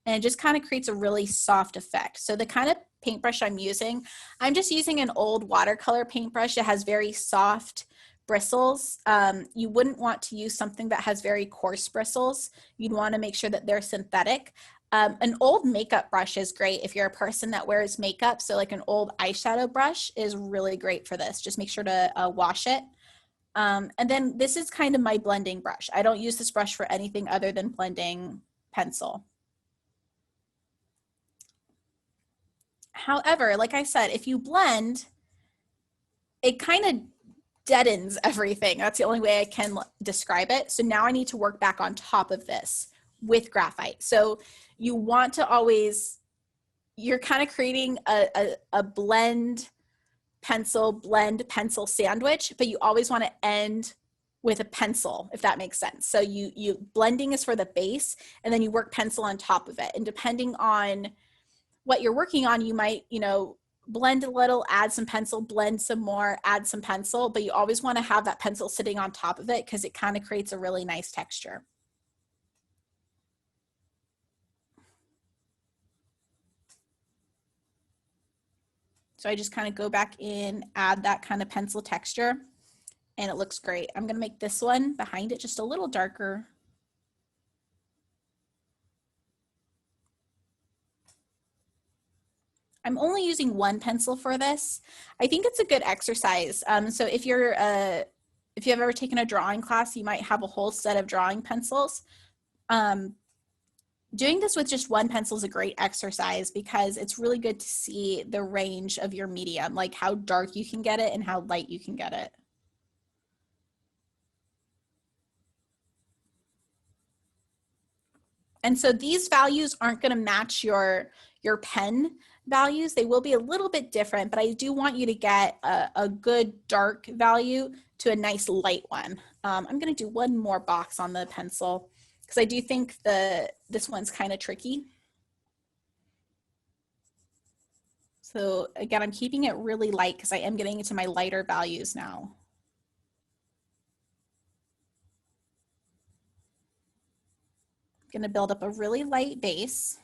And it just kind of creates a really soft effect. So the kind of paintbrush I'm just using an old watercolor paintbrush. It has very soft bristles. You wouldn't want to use something that has very coarse bristles. You'd want to make sure that they're synthetic. An old makeup brush is great if you're a person that wears makeup. So like an old eyeshadow brush is really great for this. Just make sure to wash it. And then this is kind of my blending brush. I don't use this brush for anything other than blending pencil. However, like I said, if you blend, it kind of deadens everything. That's the only way I can describe it. So now I need to work back on top of this with graphite. So you want to always, you're kind of creating a blend pencil sandwich, but you always want to end with a pencil, if that makes sense. So you blending is for the base and then you work pencil on top of it. And depending on what you're working on, you might, blend a little, add some pencil, blend some more, add some pencil, but you always want to have that pencil sitting on top of it because it kind of creates a really nice texture. So I just kind of go back in, add that kind of pencil texture, and it looks great. I'm going to make this one behind it just a little darker. I'm only using one pencil for this. I think it's a good exercise. So if you've ever taken a drawing class, you might have a whole set of drawing pencils. Doing this with just one pencil is a great exercise because it's really good to see the range of your medium, like how dark you can get it and how light you can get it. And so these values aren't going to match your pen values. They will be a little bit different, but I do want you to get a good dark value to a nice light one. I'm going to do one more box on the pencil because I do think this one's kind of tricky. So again, I'm keeping it really light because I am getting into my lighter values now. I'm going to build up a really light base.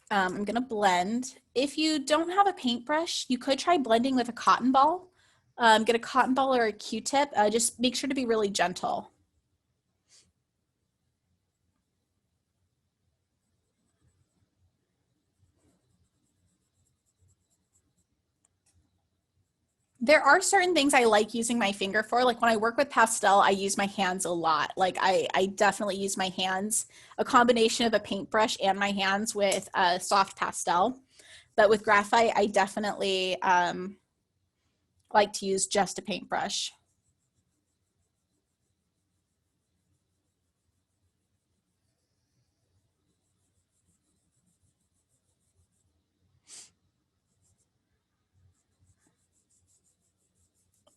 I'm going to blend. If you don't have a paintbrush, you could try blending with a cotton ball. Get a cotton ball or a Q-tip. Just make sure to be really gentle. There are certain things I like using my finger for. Like when I work with pastel, I use my hands a lot. Like I definitely use my hands, a combination of a paintbrush and my hands with a soft pastel. But with graphite, I definitely like to use just a paintbrush.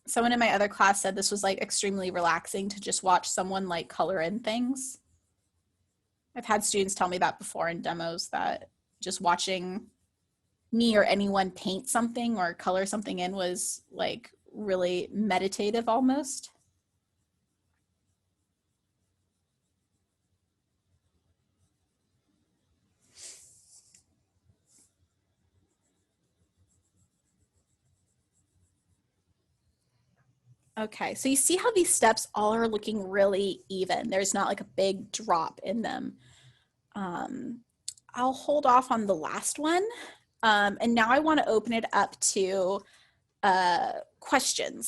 Someone in my other class said this was like extremely relaxing to just watch someone like color in things. I've had students tell me that before in demos, that just watching me or anyone paint something or color something in was like really meditative almost. Okay, so you see how these steps all are looking really even. There's not like a big drop in them. I'll hold off on the last one. And now I want to open it up to questions.